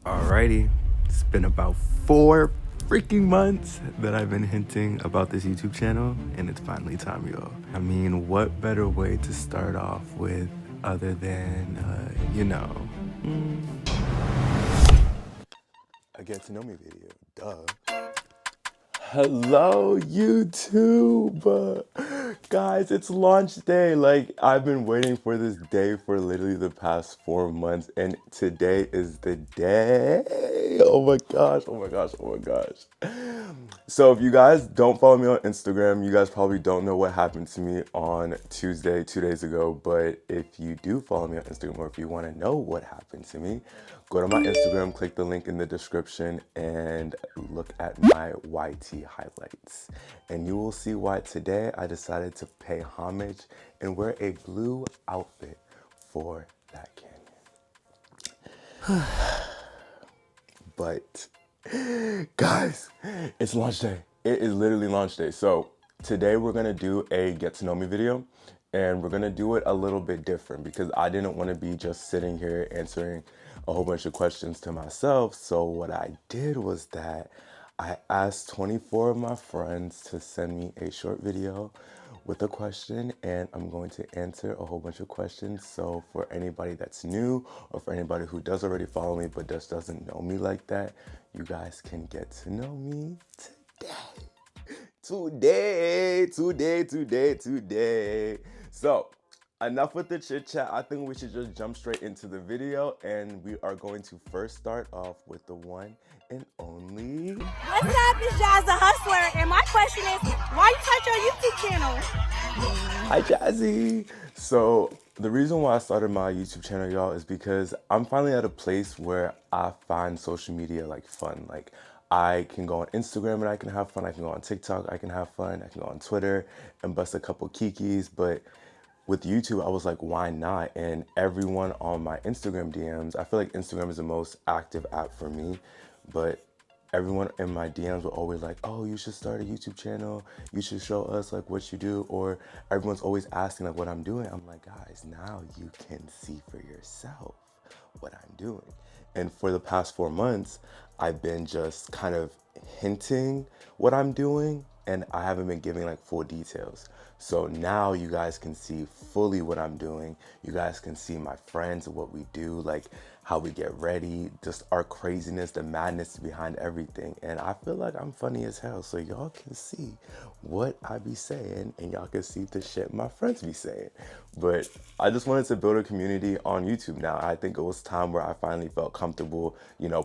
Alrighty, it's been about 4 freaking months that I've been hinting about this YouTube channel, and it's finally time, y'all. I mean, what better way to start off with other than, a get to know me video, duh. Hello, YouTube! Guys, it's launch day. Like, I've been waiting for this day for literally the past 4 months, and today is the day. Oh my gosh, oh my gosh, oh my gosh. So, if you guys don't follow me on Instagram, you guys probably don't know what happened to me on Tuesday, 2 days ago. But if you do follow me on Instagram, or if you want to know what happened to me, go to my Instagram, click the link in the description, and look at my YT highlights. And you will see why today I decided to pay homage and wear a blue outfit for that canyon. But, guys, it's launch day. It is literally launch day. So today we're gonna do a get to know me video, and we're gonna do it a little bit different because I didn't want to be just sitting here answering a whole bunch of questions to myself. So what I did was that I asked 24 of my friends to send me a short video with a question, and I'm going to answer a whole bunch of questions. So for anybody that's new, or for anybody who does already follow me but just doesn't know me like that, you guys can get to know me today. So enough with the chit chat. I think we should just jump straight into the video, and we are going to first start off with the one and only. What's up, it's Jazz the Hustler, and my question is, why you touch your YouTube channel? Hi, Jazzy. So the reason why I started my YouTube channel, y'all, is because I'm finally at a place where I find social media like fun. Like, I can go on Instagram and I can have fun. I can go on TikTok, I can have fun. I can go on Twitter and bust a couple kikis. But with YouTube, I was like, why not? And everyone on my Instagram DMs, I feel like Instagram is the most active app for me, but everyone in my DMs were always like, oh, you should start a YouTube channel. You should show us like what you do. Or everyone's always asking like what I'm doing. I'm like, guys, now you can see for yourself what I'm doing. And for the past 4 months, I've been just kind of hinting what I'm doing, and I haven't been giving like full details. So now you guys can see fully what I'm doing. You guys can see my friends and what we do, like how we get ready, just our craziness, the madness behind everything. And I feel like I'm funny as hell, so y'all can see what I be saying, and y'all can see the shit my friends be saying. But I just wanted to build a community on YouTube now. I think it was time where I finally felt comfortable,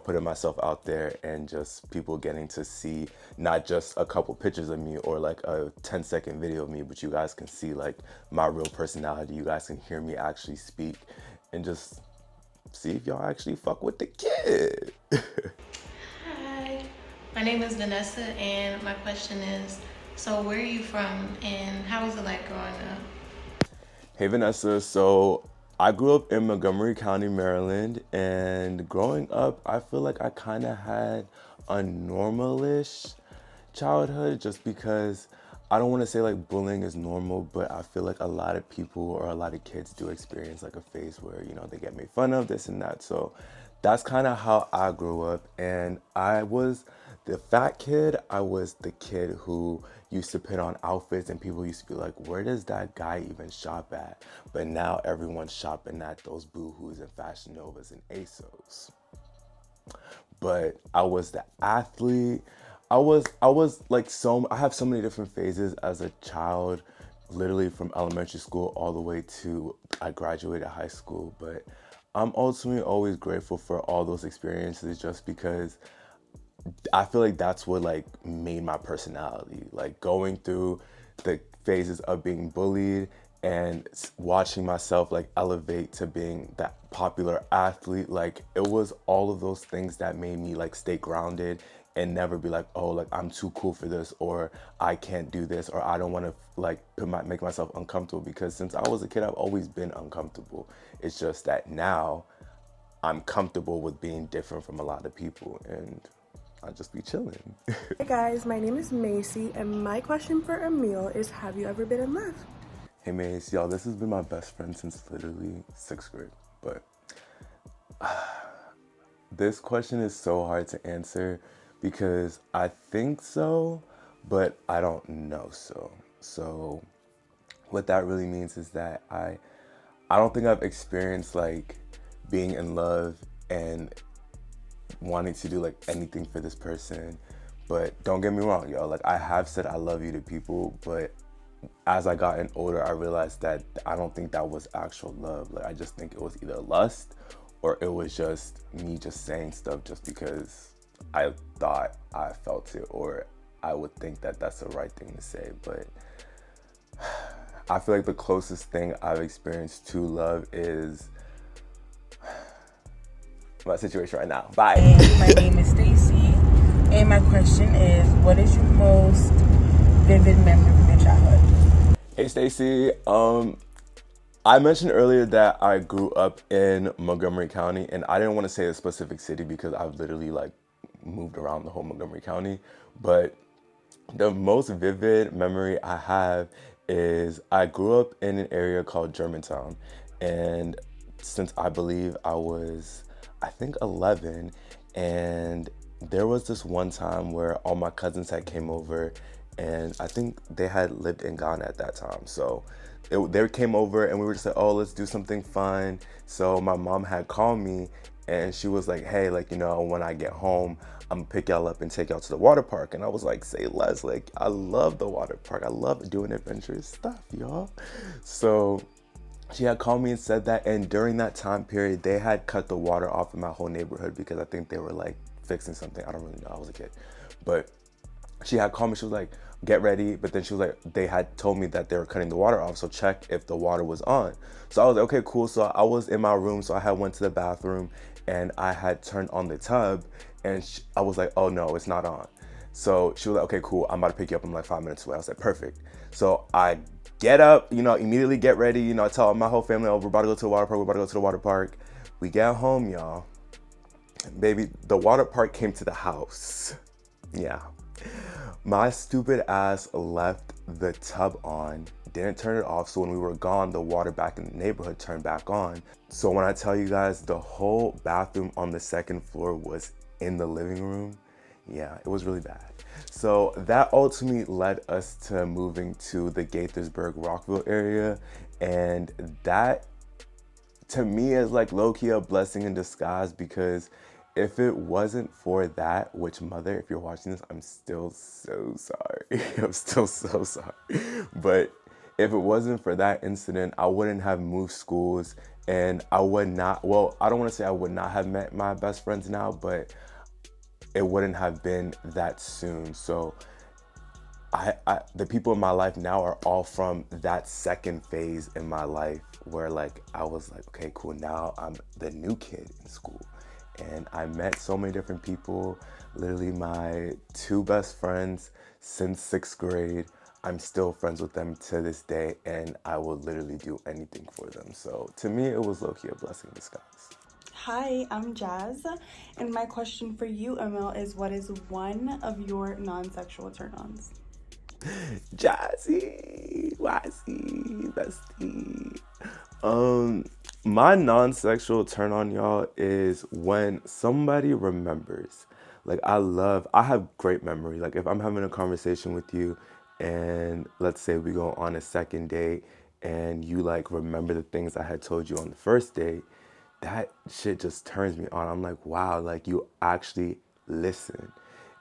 putting myself out there and just people getting to see not just a couple pictures of me or like a 10-second video of me, but you guys can see like my real personality. You guys can hear me actually speak and just see if y'all actually fuck with the kid. Hi, my name is Vanessa, and my question is, so where are you from and how was it like growing up? Hey Vanessa, so I grew up in Montgomery County, Maryland, and growing up, I feel like I kind of had a normalish childhood just because I don't want to say like bullying is normal, but I feel like a lot of people or a lot of kids do experience like a phase where, they get made fun of, this and that. So that's kind of how I grew up. And I was the fat kid. I was the kid who used to put on outfits and people used to be like, where does that guy even shop at? But now everyone's shopping at those Boohoo's and Fashion Novas and ASOS. But I was the athlete. I was like I have so many different phases as a child, literally from elementary school all the way to I graduated high school. But I'm ultimately always grateful for all those experiences just because I feel like that's what like made my personality. Like going through the phases of being bullied and watching myself like elevate to being that popular athlete, like it was all of those things that made me like stay grounded and never be like, oh, like I'm too cool for this, or I can't do this, or I don't want to like make myself uncomfortable, because since I was a kid I've always been uncomfortable. It's just that now I'm comfortable with being different from a lot of people, and I just be chilling. Hey guys, my name is Macy, and my question for Emil is, have you ever been in love? Hey Mace, y'all, this has been my best friend since literally 6th grade, but This question is so hard to answer because I think so, but I don't know so. So what that really means is that I don't think I've experienced like being in love and wanting to do like anything for this person. But don't get me wrong, yo. Like I have said I love you to people, but as I gotten older, I realized that I don't think that was actual love. Like I just think it was either lust or it was just me just saying stuff just because I thought I felt it or I would think that that's the right thing to say. But I feel like the closest thing I've experienced to love is my situation right now. Bye. And my name is Stacy, and my question is, what is your most vivid memory from your childhood? Hey Stacy, I mentioned earlier that I grew up in Montgomery County, and I didn't want to say a specific city because I've literally like moved around the whole Montgomery County. But the most vivid memory I have is I grew up in an area called Germantown, and since I believe I think 11, and there was this one time where all my cousins had came over, and I think they had lived in Ghana at that time. So they came over and we were just like, oh, let's do something fun. So my mom had called me and she was like, hey, like, when I get home, I'm gonna pick y'all up and take y'all to the water park. And I was like, say less, like, I love the water park. I love doing adventurous stuff, y'all. So she had called me and said that, and during that time period, they had cut the water off in my whole neighborhood because I think they were like fixing something. I don't really know, I was a kid. But she had called me, she was like, get ready. But then she was like, they had told me that they were cutting the water off, so check if the water was on. So I was like, okay, cool. So I was in my room, so I had went to the bathroom and I had turned on the tub and I was like, oh no, it's not on. So she was like, okay, cool, I'm about to pick you up. I'm like 5 minutes away. I was like, perfect. So I get up, immediately get ready. I tell my whole family, oh, we're about to go to the water park. We're about to go to the water park. We get home, y'all. Baby, the water park came to the house. Yeah. My stupid ass left the tub on, didn't turn it off. So when we were gone, the water back in the neighborhood turned back on. So when I tell you guys, the whole bathroom on the second floor was in the living room. Yeah, it was really bad. So that ultimately led us to moving to the Gaithersburg, Rockville area. And that, to me, is like low-key a blessing in disguise, because if it wasn't for that, which, mother, if you're watching this, I'm still so sorry. I'm still so sorry. But if it wasn't for that incident, I wouldn't have moved schools, and I would not, well, I don't want to say I would not have met my best friends now, but it wouldn't have been that soon. So the people in my life now are all from that second phase in my life where like I was like, okay, cool, now I'm the new kid in school. And I met so many different people, literally my 2 best friends since 6th grade. I'm still friends with them to this day, and I will literally do anything for them. So to me, it was low-key a blessing in disguise. Hi, I'm Jazz, and my question for you, Emil, is what is one of your non-sexual turn-ons? Jazzy, Wazzy, bestie. My non-sexual turn on, y'all, is when somebody remembers. Like I have great memory. Like if I'm having a conversation with you and let's say we go on a second date and you like remember the things I had told you on the first date, that shit just turns me on. I'm like, wow, like you actually listen.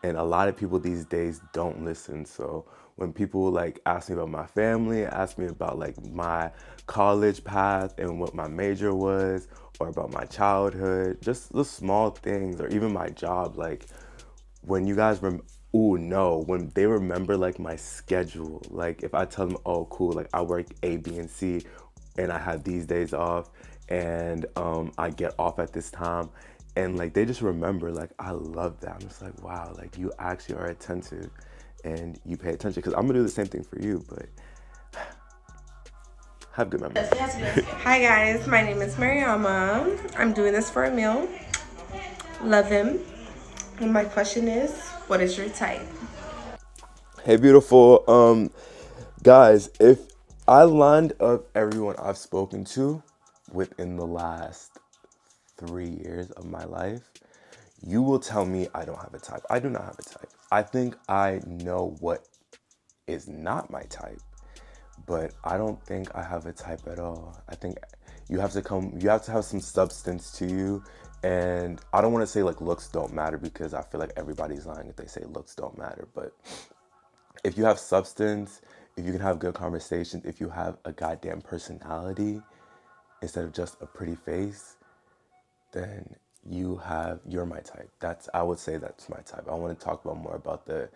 And a lot of people these days don't listen. So when people like ask me about my family, ask me about like my college path and what my major was, or about my childhood, just the small things, or even my job, like when you guys when they remember like my schedule, like if I tell them, oh cool, like I work A, B, and C, and I have these days off, and I get off at this time, and like they just remember, like I love that. I'm just like, wow, like you actually are attentive and you pay attention, because I'm gonna do the same thing for you, but have good memories. Hi guys, my name is Mariama. I'm doing this for Emil. Love him. And my question is, what is your type? Hey, beautiful. Guys, if I lined up everyone I've spoken to within the last 3 years of my life, you will tell me I don't have a type. I do not have a type. I think I know what is not my type, but I don't think I have a type at all. I think you have to have some substance to you. And I don't want to say like looks don't matter, because I feel like everybody's lying if they say looks don't matter. But if you have substance, if you can have good conversations, if you have a goddamn personality instead of just a pretty face, then you're my type. I would say that's my type. I want to talk about more about the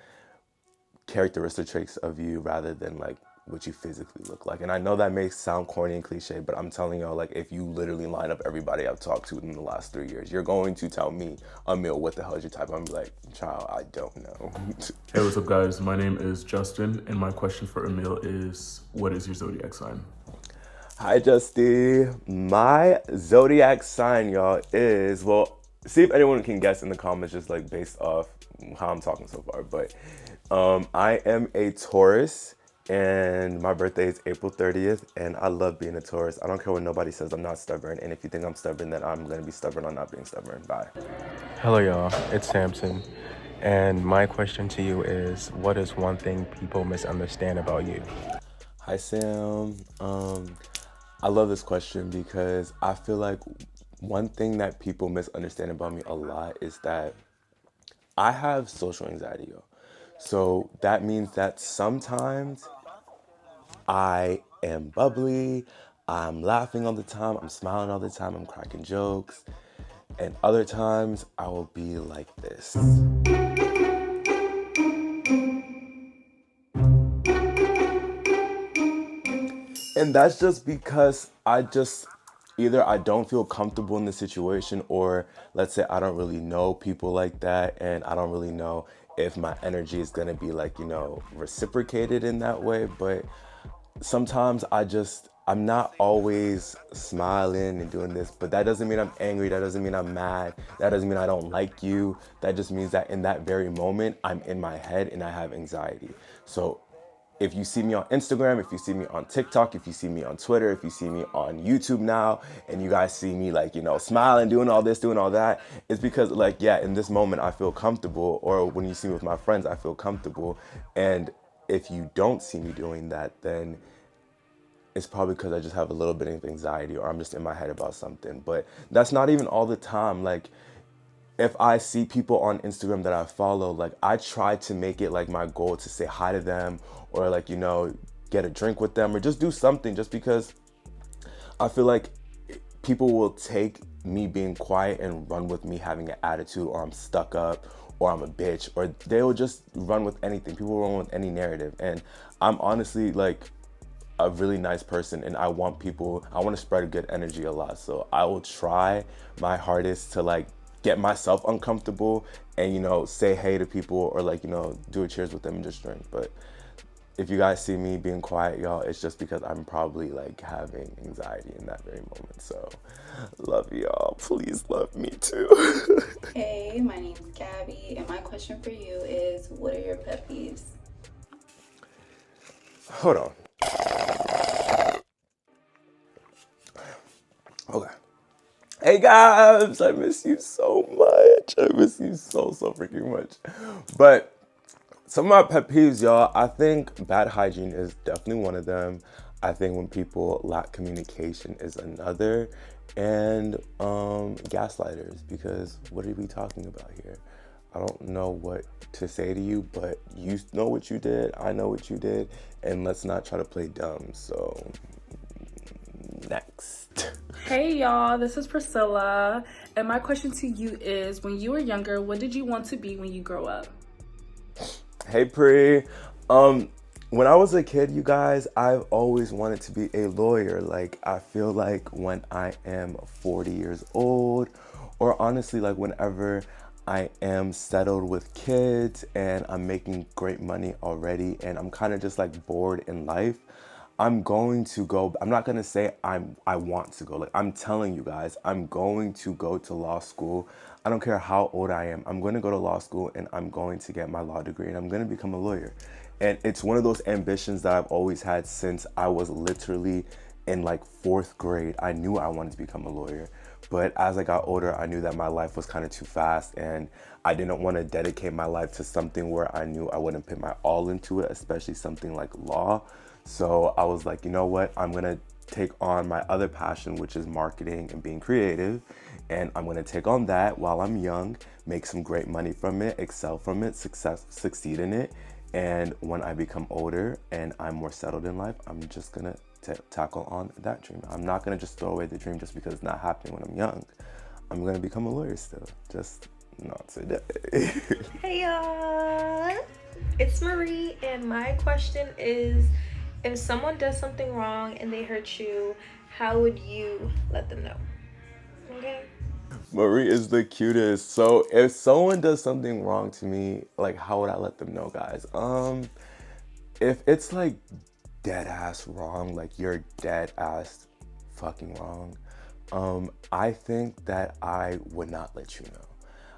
characteristic traits of you rather than like what you physically look like. And I know that may sound corny and cliche, but I'm telling y'all, like, if you literally line up everybody I've talked to in the last 3 years, you're going to tell me, Emil, what the hell is your type? I'm like, child, I don't know. Hey, what's up, guys? My name is Justin, and my question for Emil is, what is your zodiac sign? Hi, Justy. My zodiac sign, y'all, is, well, see if anyone can guess in the comments, just like based off how I'm talking so far. But I am a Taurus, and my birthday is April 30th, and I love being a Taurus. I don't care what nobody says, I'm not stubborn. And if you think I'm stubborn, then I'm gonna be stubborn on not being stubborn. Bye. Hello, y'all. It's Samson. And my question to you is, what is one thing people misunderstand about you? Hi, Sam. I love this question because I feel like one thing that people misunderstand about me a lot is that I have social anxiety, yo. So that means that sometimes I am bubbly, I'm laughing all the time, I'm smiling all the time, I'm cracking jokes. And other times I will be like this. And that's just because either I don't feel comfortable in the situation, or let's say I don't really know people like that, and I don't really know if my energy is gonna be like, reciprocated in that way. But sometimes I'm not always smiling and doing this, but that doesn't mean I'm angry, that doesn't mean I'm mad, that doesn't mean I don't like you. That just means that in that very moment, I'm in my head and I have anxiety. So if you see me on Instagram, if you see me on TikTok, if you see me on Twitter, if you see me on YouTube now, and you guys see me like, smiling, doing all this, doing all that, it's because like, yeah, in this moment I feel comfortable, or when you see me with my friends, I feel comfortable. And if you don't see me doing that, then it's probably because I just have a little bit of anxiety, or I'm just in my head about something. But that's not even all the time. Like, if I see people on Instagram that I follow, like, I try to make it like my goal to say hi to them, or like, get a drink with them, or just do something, just because I feel like people will take me being quiet and run with me having an attitude, or I'm stuck up, or I'm a bitch, or they will just run with anything. People run with any narrative. And I'm honestly like a really nice person, and I want to spread good energy a lot. So I will try my hardest to like get myself uncomfortable and, say hey to people, or like, do a cheers with them and just drink. But if you guys see me being quiet, y'all, it's just because I'm probably like having anxiety in that very moment. So love y'all. Please love me too. Hey, my name's Gabby, and my question for you is, what are your pet peeves? Hold on. Okay. Hey guys, I miss you so much. I miss you so freaking much. But some of my pet peeves, y'all, I think bad hygiene is definitely one of them. I think when people lack communication is another. And gaslighters, because what are we talking about here? I don't know what to say to you, but you know what you did, I know what you did, and let's not try to play dumb. So, next. Hey y'all, this is Priscilla, and my question to you is, when you were younger, what did you want to be when you grow up? Hey Pri. When I was a kid, you guys, I've always wanted to be a lawyer. Like, I feel like when I am 40 years old, or honestly, like whenever I am settled with kids and I'm making great money already and I'm kind of just like bored in life, I'm not going to say I want to go. Like, I'm telling you guys, I'm going to go to law school. I don't care how old I am. I'm going to go to law school and I'm going to get my law degree and I'm going to become a lawyer. And it's one of those ambitions that I've always had since I was literally in like 4th grade. I knew I wanted to become a lawyer. But as I got older, I knew that my life was kind of too fast, and I didn't want to dedicate my life to something where I knew I wouldn't put my all into it, especially something like law. So I was like, you know what? I'm going to take on my other passion, which is marketing and being creative. And I'm going to take on that while I'm young, make some great money from it, excel from it, succeed in it. And when I become older and I'm more settled in life, I'm just going to tackle on that dream. I'm not going to just throw away the dream just because it's not happening when I'm young. I'm going to become a lawyer still, just not today. Hey y'all, it's Marie, and my question is, if someone does something wrong and they hurt you, how would you let them know? Okay. Marie is the cutest. So if someone does something wrong to me, like, how would I let them know, guys? If it's like dead ass wrong, like you're dead ass fucking wrong, I think that I would not let you know.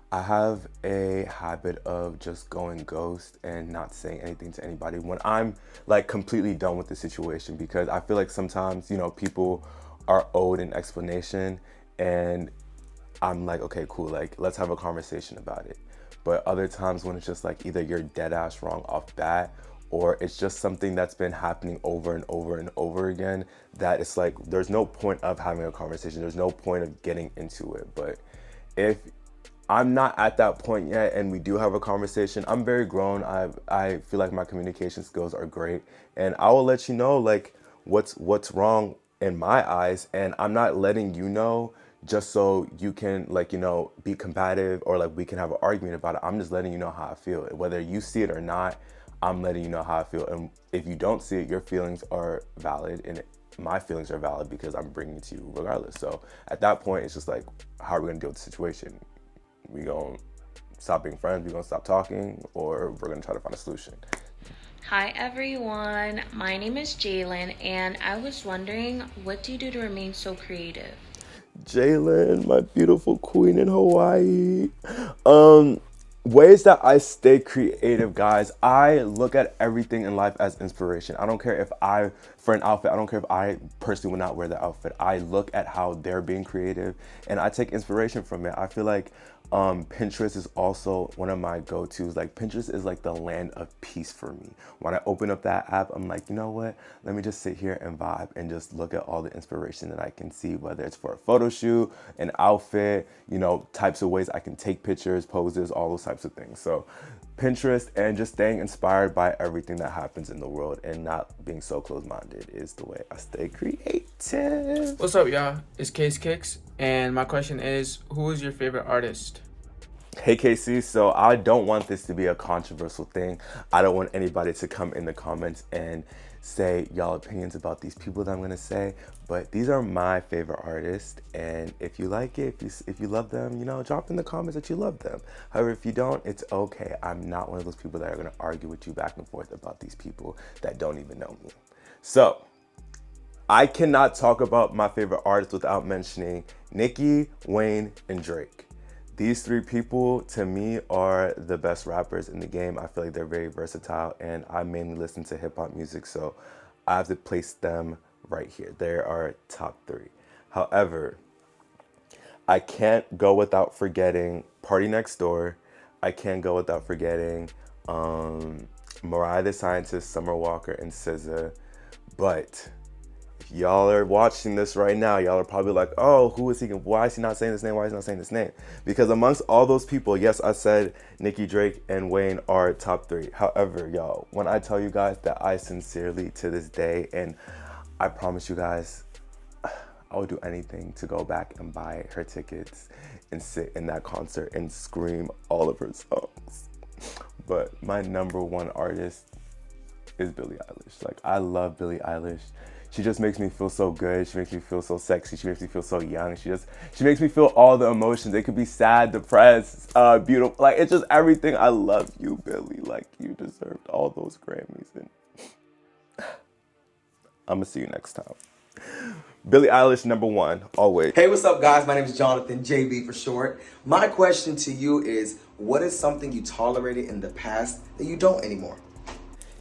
I have a habit of just going ghost and not saying anything to anybody when I'm like completely done with the situation, because I feel like sometimes, you know, people are owed an explanation and I'm like, okay, cool, like let's have a conversation about it. But other times when it's just like either you're dead ass wrong off bat, or it's just something that's been happening over and over and over again, that it's like there's no point of having a conversation, there's no point of getting into it. But if I'm not at that point yet and we do have a conversation, I'm very grown, I feel like my communication skills are great, and I will let you know like what's wrong in my eyes, and I'm not letting you know just so you can, like, you know, be combative or like we can have an argument about it. I'm just letting you know how I feel. Whether you see it or not, I'm letting you know how I feel. And if you don't see it, your feelings are valid and my feelings are valid because I'm bringing it to you regardless. So at that point, it's just like, how are we gonna deal with the situation? We gonna stop being friends, we gonna stop talking, or we're gonna try to find a solution. Hi everyone, my name is Jalen, and I was wondering, what do you do to remain so creative? Jalen, my beautiful queen in Hawaii. Ways that I stay creative, guys. I look at everything in life as inspiration. I don't care if for an outfit, I don't care if I personally would not wear the outfit. I look at how they're being creative and I take inspiration from it. I feel like Pinterest is also one of my go-tos. Like Pinterest is like the land of peace for me. When I open up that app, I'm like, you know what? Let me just sit here and vibe and just look at all the inspiration that I can see, whether it's for a photo shoot, an outfit, you know, types of ways I can take pictures, poses, all those types of things. So Pinterest and just staying inspired by everything that happens in the world and not being so closed-minded is the way I stay creative. What's up, y'all? It's Case Kicks, and my question is, who is your favorite artist? Hey KC, so I don't want this to be a controversial thing. I don't want anybody to come in the comments and say y'all opinions about these people that I'm gonna say, but these are my favorite artists, and if you like it, if you love them, you know, drop in the comments that you love them. However, if you don't, it's okay. I'm not one of those people that are gonna argue with you back and forth about these people that don't even know me. So I cannot talk about my favorite artists without mentioning Nicki, Wayne, and Drake. These three people, to me, are the best rappers in the game. I feel like they're very versatile, and I mainly listen to hip-hop music, so I have to place them right here. They are top three. However, I can't go without forgetting Party Next Door. I can't go without forgetting Mariah the Scientist, Summer Walker, and SZA. But if y'all are watching this right now, y'all are probably like, oh, who is he? Why is he not saying this name? Why is he not saying this name? Because amongst all those people, yes, I said Nicki, Drake, and Wayne are top three. However, y'all, when I tell you guys that I sincerely, to this day, and I promise you guys, I would do anything to go back and buy her tickets and sit in that concert and scream all of her songs. But my number one artist is Billie Eilish. Like, I love Billie Eilish. She just makes me feel so good. She makes me feel so sexy. She makes me feel so young. She makes me feel all the emotions. It could be sad, depressed, beautiful. Like, it's just everything. I love you, Billie. Like, you deserved all those Grammys. And I'm gonna see you next time. Billie Eilish, number one, always. Hey, what's up, guys? My name is Jonathan, JB for short. My question to you is, what is something you tolerated in the past that you don't anymore?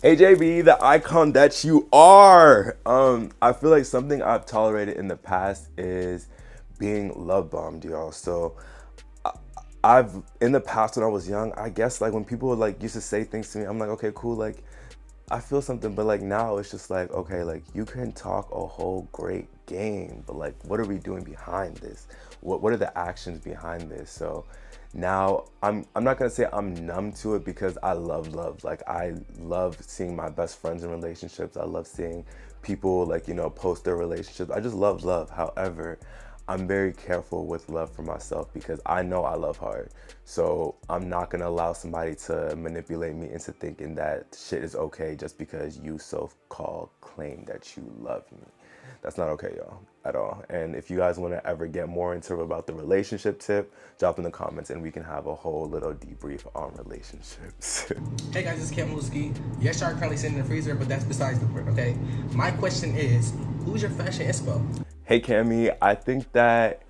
Hey JB, the icon that you are. I feel like something I've tolerated in the past is being love bombed, y'all. So I've in the past when I was young, I guess like when people like used to say things to me, I'm like, okay, cool, like I feel something, but like now it's just like, okay, like you can talk a whole great game, but like what are we doing behind this? What are the actions behind this? So now I'm not gonna say I'm numb to it because I love love. Like I love seeing my best friends in relationships. I love seeing people like, you know, post their relationships. I just love love. However, I'm very careful with love for myself because I know I love hard. So I'm not gonna allow somebody to manipulate me into thinking that shit is okay just because you so-called claim that you love me. That's not okay, y'all, at all. And if you guys wanna ever get more into about the relationship tip, drop in the comments and we can have a whole little debrief on relationships. Hey guys, it's Cam Lusky. Yes, y'all are currently sitting in the freezer, but that's besides the point, okay? My question is, who's your fashion inspo? Hey Cammy, I think that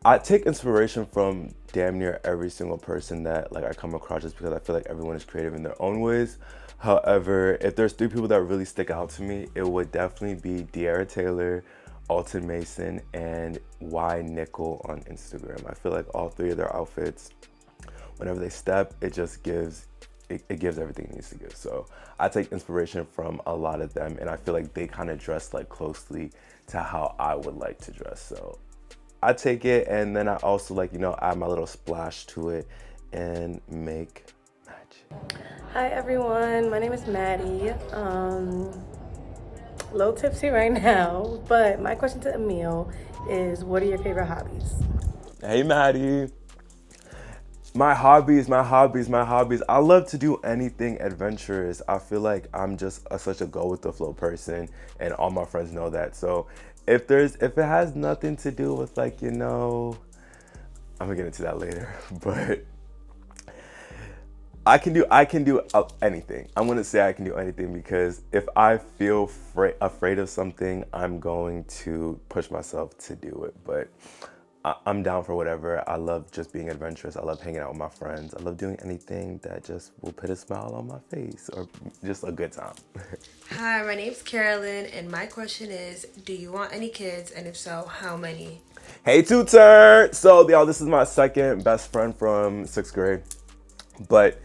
I take inspiration from damn near every single person that like I come across just because I feel like everyone is creative in their own ways. However, if there's 3 people that really stick out to me, it would definitely be De'Ara Taylor, Alton Mason, and Y Nickel on Instagram. I feel like all 3 of their outfits, whenever they step, it just gives it gives everything it needs to give. So I take inspiration from a lot of them, and I feel like they kind of dress like closely to how I would like to dress. So I take it, and then I also like, you know, add my little splash to it and make magic. Hi everyone, my name is Maddie. A little tipsy right now, but my question to Emil is, what are your favorite hobbies? Hey Maddie. My hobbies. I love to do anything adventurous. I feel like I'm just such a go with the flow person, and all my friends know that. So if it has nothing to do with like, you know, I'm gonna get into that later, but I can do anything. I'm gonna say I can do anything because if I feel afraid of something, I'm going to push myself to do it. But I'm down for whatever. I love just being adventurous. I love hanging out with my friends. I love doing anything that just will put a smile on my face or just a good time. Hi, my name's Carolyn, and my question is, do you want any kids? And if so, how many? Hey, Tutor! So, y'all, this is my second best friend from 6th grade. But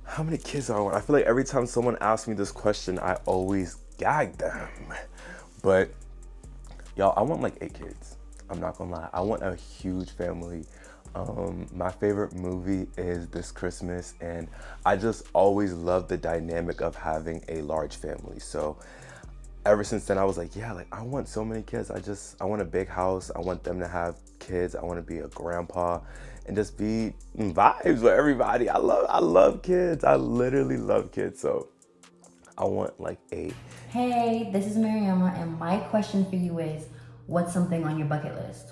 how many kids do I want? I feel like every time someone asks me this question, I always gag them. But, y'all, I want like 8 kids. I'm not gonna lie, I want a huge family. My favorite movie is This Christmas, and I just always loved the dynamic of having a large family. So ever since then, I was like, yeah, like I want so many kids. I want a big house. I want them to have kids. I want to be a grandpa and just be vibes with everybody. I love kids. I literally love kids. So I want like 8. Hey, this is Mariama, and my question for you is, what's something on your bucket list?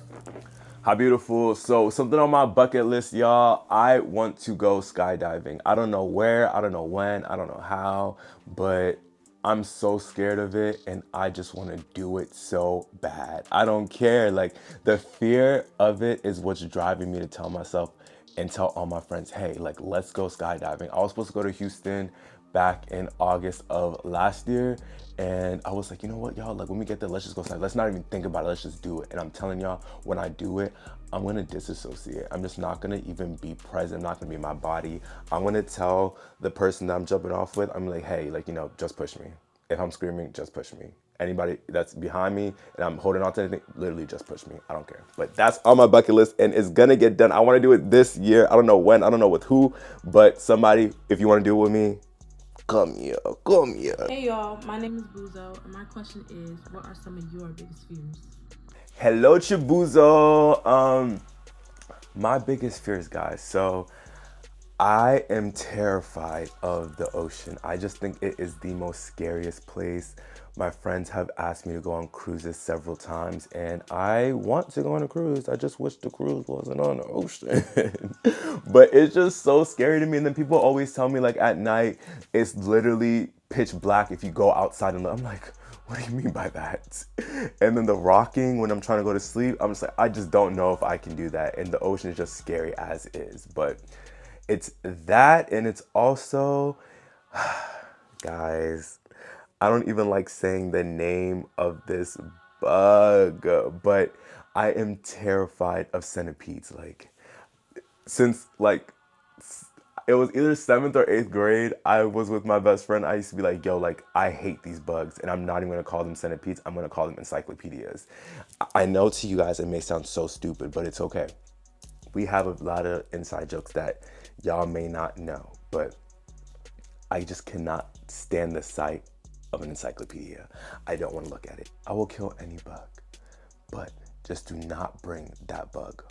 How beautiful. So something on my bucket list, y'all, I want to go skydiving. I don't know where, I don't know when, I don't know how, but I'm so scared of it and I just want to do it so bad. I don't care. Like the fear of it is what's driving me to tell myself and tell all my friends, hey, like let's go skydiving. I was supposed to go to Houston back in August of last year. And I was like, you know what, y'all, like when we get there, let's just go skydiving. Let's not even think about it. Let's just do it. And I'm telling y'all, when I do it, I'm going to disassociate. I'm just not going to even be present. I'm not going to be in my body. I'm going to tell the person that I'm jumping off with, I'm like, hey, like, you know, just push me. If I'm screaming, just push me. Anybody that's behind me and I'm holding on to anything, literally just push me. I don't care. But that's on my bucket list and it's gonna get done. I wanna do it this year. I don't know when, I don't know with who, but somebody, if you wanna do it with me, come here. Hey y'all, my name is Buzo and my question is, what are some of your biggest fears? Hello, Chibuzo. My biggest fears, guys. So I am terrified of the ocean. I just think it is the most scariest place. My friends have asked me to go on cruises several times and I want to go on a cruise. I just wish the cruise wasn't on the ocean. But it's just so scary to me. And then people always tell me like at night, it's literally pitch black if you go outside and I'm like, what do you mean by that? And then the rocking when I'm trying to go to sleep, I'm just like, I just don't know if I can do that. And the ocean is just scary as is. But it's that, and it's also, guys, I don't even like saying the name of this bug, but I am terrified of centipedes. Like, since like it was either 7th or 8th grade, I was with my best friend. I used to be like, yo, like, I hate these bugs, and I'm not even gonna call them centipedes. I'm gonna call them encyclopedias. I know to you guys it may sound so stupid, but it's okay. We have a lot of inside jokes that y'all may not know, but I just cannot stand the sight of an encyclopedia. I don't want to look at it. I will kill any bug, but just do not bring that bug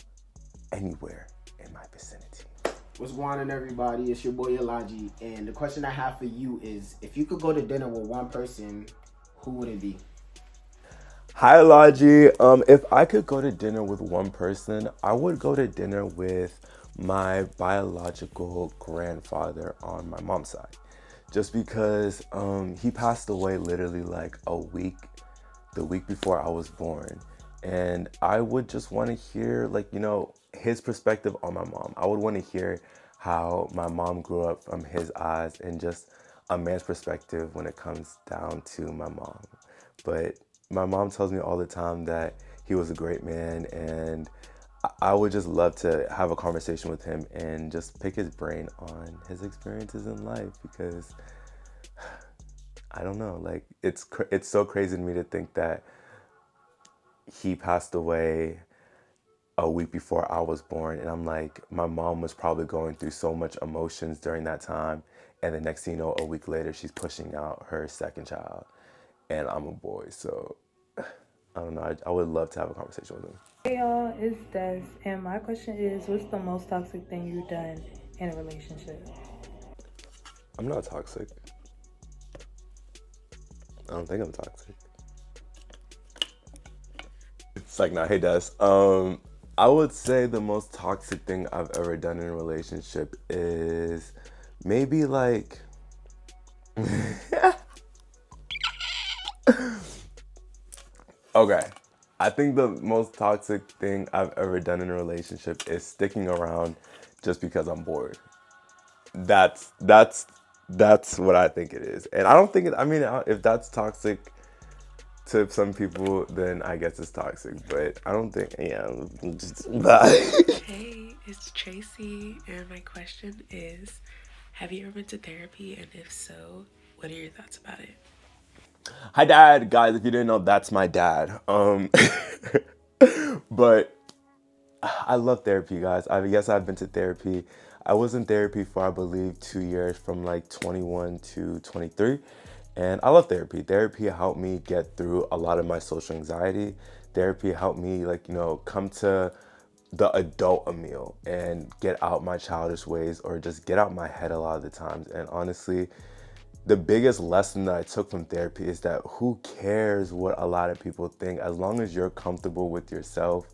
anywhere in my vicinity. What's going on, everybody? It's your boy Elijah, and the question I have for you is, if you could go to dinner with one person, who would it be? Hi, Elijah. If I could go to dinner with one person, I would go to dinner with my biological grandfather on my mom's side. Just because he passed away literally like the week before I was born. And I would just want to hear, like, you know, his perspective on my mom. I would want to hear how my mom grew up from his eyes and just a man's perspective when it comes down to my mom. But my mom tells me all the time that he was a great man, and I would just love to have a conversation with him and just pick his brain on his experiences in life, because I don't know, like, it's so crazy to me to think that he passed away a week before I was born, and I'm like, my mom was probably going through so much emotions during that time, and the next thing you know, a week later, she's pushing out her second child, and I'm a boy, so I don't know, I would love to have a conversation with him. Hey y'all, it's Des, and my question is, what's the most toxic thing you've done in a relationship? I'm not toxic. I don't think I'm toxic. It's like, nah, hey Des. I would say the most toxic thing I've ever done in a relationship is maybe like okay. I think the most toxic thing I've ever done in a relationship is sticking around just because I'm bored. That's what I think it is. And I don't think if that's toxic to some people, then I guess it's toxic, but I don't think, bye. Hey, it's Tracy, and my question is, have you ever been to therapy, and if so, what are your thoughts about it? Hi, Dad. Guys, if you didn't know, that's my dad. But I love therapy, guys. Yes, I've been to therapy. I was in therapy for, I believe, 2 years, from like 21 to 23. And I love therapy. Therapy helped me get through a lot of my social anxiety. Therapy helped me, like, you know, come to the adult Emil and get out my childish ways, or just get out my head a lot of the times. And honestly, the biggest lesson that I took from therapy is that who cares what a lot of people think, as long as you're comfortable with yourself.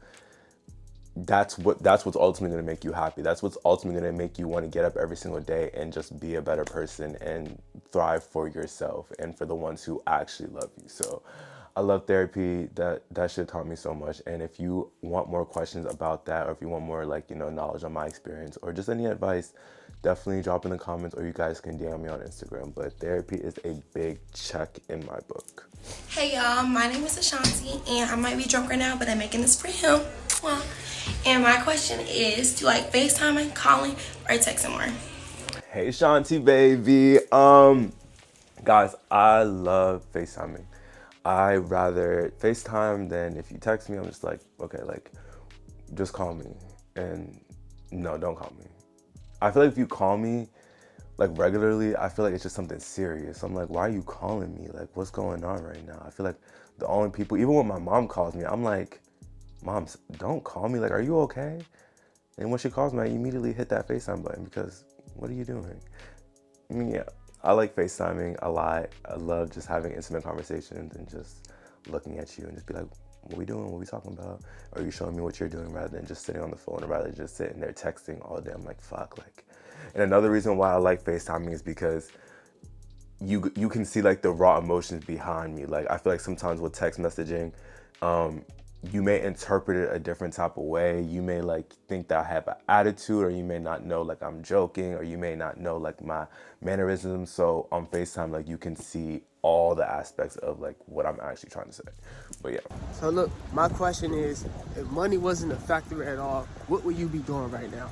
That's what's ultimately going to make you happy. That's what's ultimately going to make you want to get up every single day and just be a better person and thrive for yourself and for the ones who actually love you. So I love therapy. That shit taught me so much. And if you want more questions about that, or if you want more, like, you know, knowledge on my experience, or just any advice, definitely drop in the comments, or you guys can DM me on Instagram. But therapy is a big check in my book. Hey y'all, my name is Ashanti, and I might be drunk right now, but I'm making this for him. Well, and my question is, do you like FaceTiming, calling, or texting more? Hey Shanti, baby. Guys, I love FaceTiming. I rather FaceTime than if you text me. I'm just like, okay, like, just call me. And no, don't call me. I feel like if you call me, like, regularly, I feel like it's just something serious. I'm like, why are you calling me? Like, what's going on right now? I feel like the only people, even when my mom calls me, I'm like, Mom, don't call me. Like, are you okay? And when she calls me, I immediately hit that FaceTime button, because what are you doing? I mean, yeah, I like FaceTiming a lot. I love just having intimate conversations and just looking at you and just be like, what we doing? What we talking about? Are you showing me what you're doing, rather than just sitting on the phone, or rather than just sitting there texting all day? I'm like, fuck, like. And another reason why I like FaceTiming is because you can see, like, the raw emotions behind me. Like, I feel like sometimes with text messaging, you may interpret it a different type of way. You may like think that I have an attitude, or you may not know like I'm joking, or you may not know like my mannerisms. So on FaceTime, like you can see all the aspects of like what I'm actually trying to say. But yeah. So look, my question is, if money wasn't a factor at all, what would you be doing right now?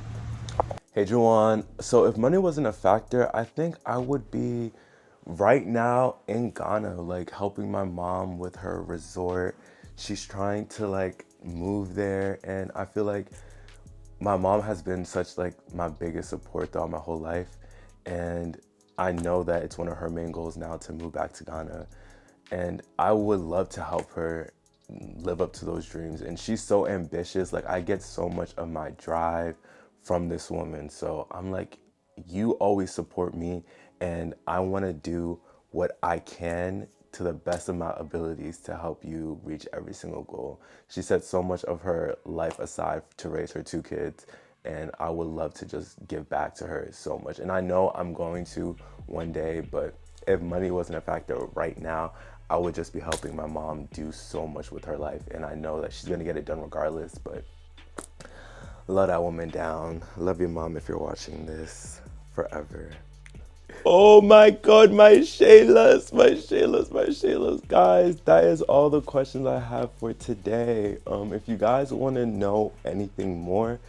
Hey Juwan, so if money wasn't a factor, I think I would be right now in Ghana, like helping my mom with her resort. She's trying to like move there, and I feel like my mom has been such like my biggest support throughout my whole life, and I know that it's one of her main goals now to move back to Ghana, and I would love to help her live up to those dreams. And she's so ambitious. Like I get so much of my drive from this woman. So I'm like, you always support me, and I want to do what I can to the best of my abilities to help you reach every single goal. She set so much of her life aside to raise her 2 kids, and I would love to just give back to her so much. And I know I'm going to one day, but if money wasn't a factor right now, I would just be helping my mom do so much with her life. And I know that she's gonna get it done regardless, but love that woman down. Love your mom if you're watching this forever. Oh my God, my Shaylas. Guys, that is all the questions I have for today. If you guys want to know anything more,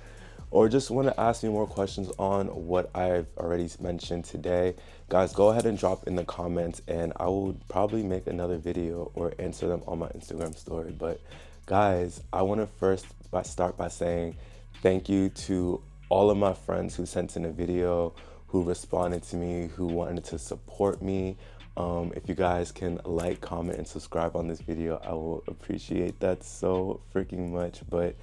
or just want to ask me more questions on what I've already mentioned today, guys, go ahead and drop in the comments, and I will probably make another video or answer them on my Instagram story. But guys, I want to first start by saying thank you to all of my friends who sent in a video, who responded to me, who wanted to support me. If you guys can like, comment, and subscribe on this video, I will appreciate that so freaking much. But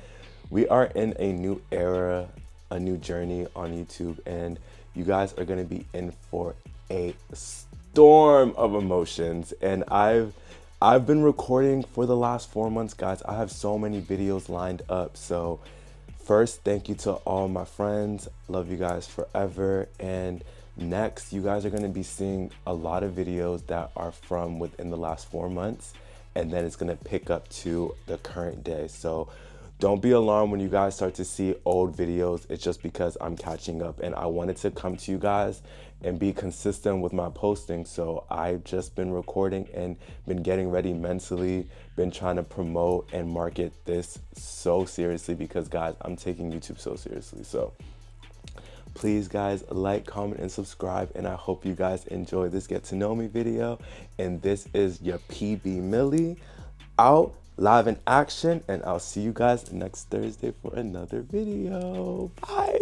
we are in a new era, a new journey on YouTube, and you guys are gonna be in for a storm of emotions. And I've been recording for the last 4 months, guys. I have so many videos lined up. So first, thank you to all my friends. Love you guys forever. And next, you guys are gonna be seeing a lot of videos that are from within the last 4 months, and then it's gonna pick up to the current day. So don't be alarmed when you guys start to see old videos. It's just because I'm catching up, and I wanted to come to you guys and be consistent with my posting. So I've just been recording and been getting ready mentally, been trying to promote and market this so seriously, because guys, I'm taking YouTube so seriously. So please guys, like, comment, and subscribe, and I hope you guys enjoy this get to know me video. And this is your PB Millie out live in action, and I'll see you guys next Thursday for another video. Bye.